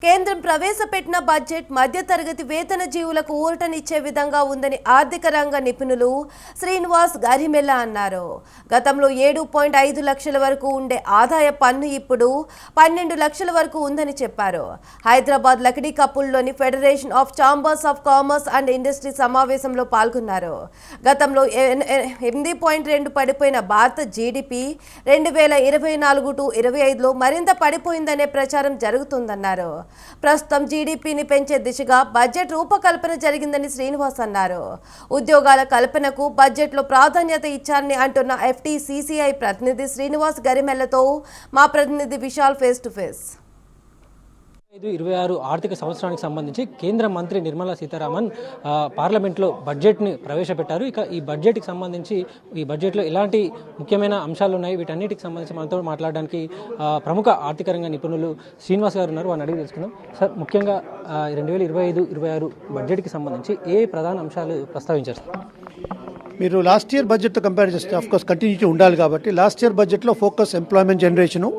కేంద్రం ప్రవేశపెట్టిన బడ్జెట్ మధ్యతరగతి వేతన జీవులకు ఊరటనిచ్చే విధంగా ఉందని ఆర్థిక రంగ నిపుణులు శ్రీనివాస్ గరిమెల్ల అన్నారు. గతంలో 7.5 లక్షల వరకు ఉండే ఆదాయ పన్ను ఇప్పుడు 12 లక్షల వరకు ఉందని చెప్పారు. హైదరాబాద్ లకిడీ కప్పుల్లోని federation of chambers of commerce and industry సమావేశంలో పాల్గొన్నారు. గతంలో 8.2 పడిపోయిన భారత జీడీపీ 2024-25లో మరింత పడిపోయిందనే ప్రచారం జరుగుతుందన్నారు. ప్రస్తుతం జీడీపీని పెంచే దిశగా బడ్జెట్ రూపకల్పన జరిగిందని శ్రీనివాస్ అన్నారు. ఉద్యోగాల కల్పనకు బడ్జెట్లో ప్రాధాన్యత ఇచ్చారని అంటున్న ఎఫ్టీసీసీఐ ప్రతినిధి శ్రీనివాస్ గరిమెల్లతో మా ప్రతినిధి విశాల్ ఫేస్ టు ఫేస్. 2025-26 ఆర్థిక సంవత్సరానికి సంబంధించి కేంద్ర మంత్రి నిర్మలా సీతారామన్ పార్లమెంట్లో బడ్జెట్ని ప్రవేశపెట్టారు. ఇక ఈ బడ్జెట్కి సంబంధించి ఈ బడ్జెట్లో ఎలాంటి ముఖ్యమైన అంశాలు ఉన్నాయి, వీటన్నిటికి సంబంధించి మనతో మాట్లాడడానికి ప్రముఖ ఆర్థిక రంగ నిపుణులు శ్రీనివాస్ గారు ఉన్నారు. వారిని అడిగి తెలుసుకుందాం. సార్, ముఖ్యంగా 2025-26 బడ్జెట్కి సంబంధించి ఏ ప్రధాన అంశాలు ప్రస్తావించారు? మీరు లాస్ట్ ఇయర్ బడ్జెట్తో కంపేర్ చేస్తే ఆఫ్కోర్స్ కంటిన్యూటీ ఉండాలి కాబట్టి లాస్ట్ ఇయర్ బడ్జెట్లో ఫోకస్ ఎంప్లాయ్మెంట్ జనరేషను,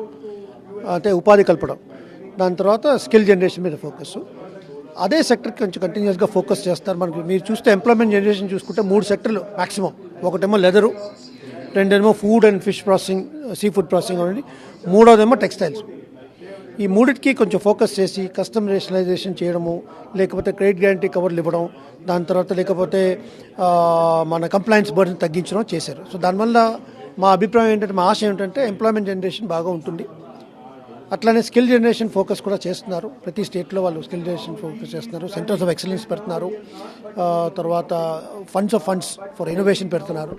అంటే ఉపాధి కల్పడం, దాని తర్వాత స్కిల్ జనరేషన్ మీద ఫోకస్. అదే సెక్టర్కి కొంచెం కంటిన్యూస్గా ఫోకస్ చేస్తారు. మనకి మీరు చూస్తే ఎంప్లాయ్మెంట్ జనరేషన్ చూసుకుంటే 3 సెక్టర్లు మ్యాక్సిమం. ఒకటేమో లెదరు, రెండేమో food and fish processing, sea food processing అనేది, మూడోదేమో టెక్స్టైల్స్. ఈ మూడింటికి కొంచెం ఫోకస్ చేసి కస్టమ్ రేషనలైజేషన్ చేయడము, లేకపోతే క్రెడిట్ గ్యారంటీ కవర్లు ఇవ్వడం, దాని తర్వాత లేకపోతే మన కంప్లైంట్స్ బర్డెన్ తగ్గించడం చేశారు. సో దానివల్ల మా అభిప్రాయం ఏంటంటే, మా ఆశ ఏంటంటే ఎంప్లాయ్మెంట్ జనరేషన్ బాగా ఉంటుంది. అట్లానే స్కిల్ జనరేషన్ ఫోకస్ కూడా చేస్తున్నారు. ప్రతి స్టేట్లో వాళ్ళు స్కిల్ జనరేషన్ ఫోకస్ చేస్తున్నారు. సెంటర్స్ ఆఫ్ ఎక్సలెన్స్ పెడుతున్నారు. తర్వాత ఫండ్స్ ఫర్ ఇన్నోవేషన్ పెడుతున్నారు.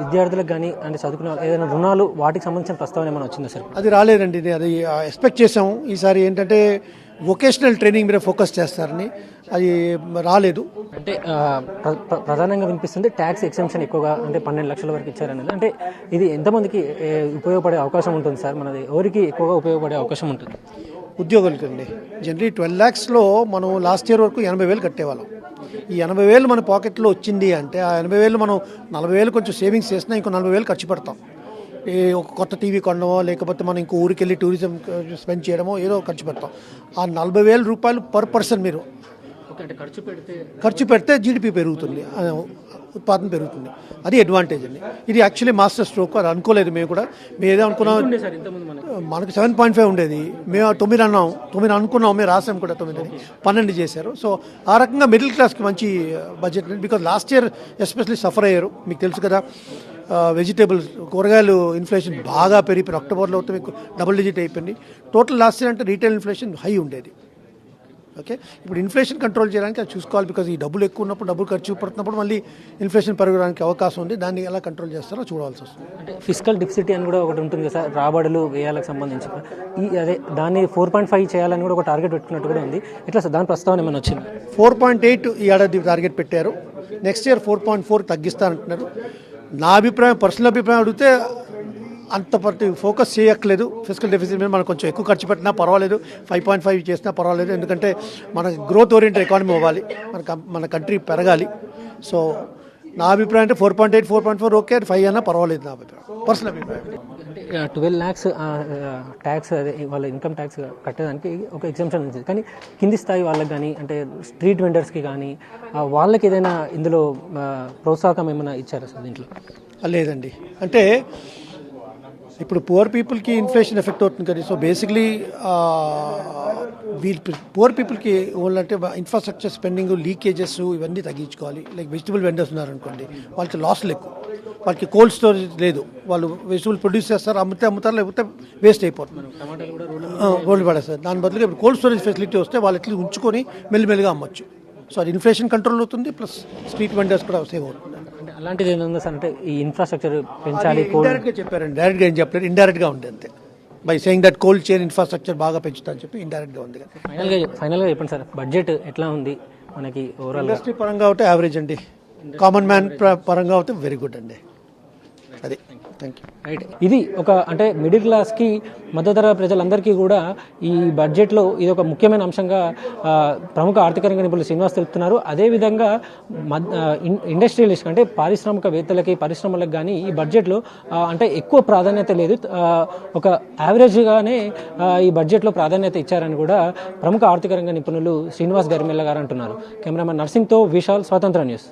విద్యార్థులకు కానీ అంటే చదువుకున్న ఏదైనా రుణాలు, వాటికి సంబంధించిన ప్రస్తావన ఏమైనా వచ్చిందా సార్? అది రాలేదండి. అది ఎక్స్పెక్ట్ చేసాము. ఈసారి ఏంటంటే వొకేషనల్ ట్రైనింగ్ మీద ఫోకస్ చేస్తారని, అది రాలేదు. అంటే ప్రధానంగా వినిపిస్తుంది ట్యాక్స్ ఎక్సెంప్షన్ ఎక్కువగా, అంటే 12 లక్షల వరకు ఇచ్చారనేది. అంటే ఇది ఎంతమందికి ఉపయోగపడే అవకాశం ఉంటుంది సార్? మనది ఎవరికి ఎక్కువగా ఉపయోగపడే అవకాశం ఉంటుంది? ఉద్యోగులకండి. జనరలీ 12 lakhsలో మనం లాస్ట్ ఇయర్ వరకు 80,000 కట్టేవాళ్ళం. ఈ 80,000 మన పాకెట్లో వచ్చింది అంటే ఆ 80,000 మనం 40,000 కొంచెం సేవింగ్స్ చేసినా ఇంకో 40,000 ఖర్చు పెడతాం. ఒక కొత్త టీవీ కొనడమో, లేకపోతే మనం ఇంకో ఊరికి వెళ్ళి టూరిజం స్పెండ్ చేయడమో ఏదో ఖర్చు పెడతాం. ఆ 40,000 రూపాయలు పర్ పర్సన్ మీరు ఖర్చు పెడితే జీడిపి పెరుగుతుంది, ఉత్పాదన పెరుగుతుంది. అది అడ్వాంటేజ్ అండి. ఇది యాక్చువల్లీ మాస్టర్ స్ట్రోక్. అది అనుకోలేదు మేము కూడా. మేము ఏదో అనుకున్నాం, మనకు 7.5 ఉండేది, మేము 9 అన్నాం, 9 అనుకున్నాం, మేము రాసాం కూడా 9 12 చేశారు. సో ఆ రకంగా మిడిల్ క్లాస్కి మంచి budget. Because last year especially suffer అయ్యారు. మీకు తెలుసు కదా, వెజిటేబుల్స్, కూరగాయలు ఇన్ఫ్లేషన్ బాగా పెరిగిపోయి అక్టోబర్లో అయితే మీకు డబుల్ డిజిట్ అయిపోయింది. టోటల్ లాస్ట్ ఇయర్ అంటే రీటైల్ ఇన్ఫ్లేషన్ హై ఉండేది. ఓకే, ఇప్పుడు ఇన్ఫ్లేషన్ కంట్రోల్ చేయడానికి అది చూసుకోవాలి. బికాజ్ ఈ డబ్బులు ఎక్కువ ఉన్నప్పుడు, డబ్బులు ఖర్చు పడుతున్నప్పుడు మళ్ళీ ఇన్ఫ్లేషన్ పెరగడానికి అవకాశం ఉంది. దాన్ని ఎలా కంట్రోల్ చేస్తారో చూడాల్సి వస్తుంది. అంటే ఫిస్కల్ డిఫిసిట్ అని కూడా ఒకటి ఉంటుంది కదా సార్, రాబడులు వ్యయాలకు సంబంధించి. అదే దాన్ని 4.5 చేయాలని కూడా ఒక టార్గెట్ పెట్టుకున్నట్టు కూడా ఉంది. ఎట్లా సార్, దాని ప్రస్తావన ఏమైనా వచ్చింది? 4.8 ఈ ఏడాది టార్గెట్ పెట్టారు. Next year 4.4 తగ్గిస్తారంటున్నారు. నా అభిప్రాయం, పర్సనల్ అభిప్రాయం అడిగితే అంత ఫోకస్ చేయక్కలేదు. ఫిజికల్ డెఫిసిట్ మీద మనం కొంచెం ఎక్కువ ఖర్చు పెట్టినా పర్వాలేదు, 5.5 చేసినా పర్వాలేదు. ఎందుకంటే మన గ్రోత్ ఓరియంటెడ్ ఎకానమీ అవ్వాలి, మన కంట్రీ పెరగాలి. సో నా అభిప్రాయం అంటే 4.8, 4.4 ఓకే, 5 అన్నా పర్వాలేదు నా అభిప్రాయం, పర్సనల్ అభిప్రాయం. 12 lakhs ట్యాక్స్, అదే వాళ్ళ ఇన్కమ్ ట్యాక్స్ కట్టేదానికి ఒక ఎగ్జామ్షన్ ఉంది. కానీ కింది స్థాయి వాళ్ళకి కానీ, అంటే స్ట్రీట్ వెండర్స్కి కానీ, వాళ్ళకి ఏదైనా ఇందులో ప్రోత్సాహకం ఏమైనా ఇచ్చారా సార్ దీంట్లో? లేదండి. అంటే ఇప్పుడు పువర్ పీపుల్కి ఇన్ఫ్లేషన్ ఎఫెక్ట్ అవుతుంది కదా. సో బేసిక్లీ పువర్ పీపుల్కి అంటే ఇన్ఫ్రాస్ట్రక్చర్ స్పెండింగ్, లీకేజెస్ ఇవన్నీ తగ్గించుకోవాలి. లైక్ వెజిటబుల్ వెండర్స్ ఉన్నారనుకోండి, వాళ్ళకి లాస్లు ఎక్కువ. వాళ్ళకి కోల్డ్ స్టోరేజ్ లేదు. వాళ్ళు వెజిటబుల్ ప్రొడ్యూస్ చేస్తారు, అమ్ముతారు, లేకపోతే వేస్ట్ అయిపోతుంది, రోడ్లు పడేస్తారు. దాని బదులుగా ఇప్పుడు కోల్డ్ స్టోరేజ్ ఫెసిలిటీ వస్తే వాళ్ళు ఎట్లా ఉంచుకొని మెల్లిమెల్లిగా అమ్మొచ్చు. సో అది ఇన్ఫ్లేషన్ కంట్రోల్ అవుతుంది, ప్లస్ స్ట్రీట్ వెండర్స్ కూడా సేవ్ అవుతుంది. అలాంటిది ఏంటంటే సార్, అంటే ఈ ఇన్ఫ్రాస్ట్రక్చర్ పెంచాలి. ఇండైరెక్ట్గా చెప్పారండి, డైరెక్ట్గా ఏం చెప్పలేదు, ఇండైరెక్ట్గా ఉంది అంతే. By saying that cold chain infrastructure బాగా పెంచుతా అని చెప్పి ఇండైరెక్ట్గా ఉంది. ఫైనల్గా చెప్పండి సార్, బడ్జెట్ ఎట్లా ఉంది మనకి? ఓవరాల్ ఇండస్ట్రీ పరంగా అయితే యావరేజ్ అండి, కామన్ మ్యాన్ పరంగా అయితే వెరీ గుడ్ అండి. అది థ్యాంక్ యూ. రైట్, ఇది ఒక అంటే మిడిల్ క్లాస్కి మధ్యతర ప్రజలందరికీ కూడా ఈ బడ్జెట్లో ఇది ఒక ముఖ్యమైన అంశంగా ప్రముఖ ఆర్థిక రంగ నిపుణులు శ్రీనివాస్ తెలుపుతున్నారు. అదేవిధంగా ఇండస్ట్రియలిస్ట్ అంటే పారిశ్రామికవేత్తలకి పరిశ్రమలకు కానీ ఈ బడ్జెట్లో అంటే ఎక్కువ ప్రాధాన్యత లేదు, ఒక యావరేజ్గానే ఈ బడ్జెట్లో ప్రాధాన్యత ఇచ్చారని కూడా ప్రముఖ ఆర్థిక రంగ నిపుణులు శ్రీనివాస్ గరిమెల్ల గారు అంటున్నారు. కెమెరామెన్ నర్సింగ్తో విశాల్, స్వతంత్ర న్యూస్.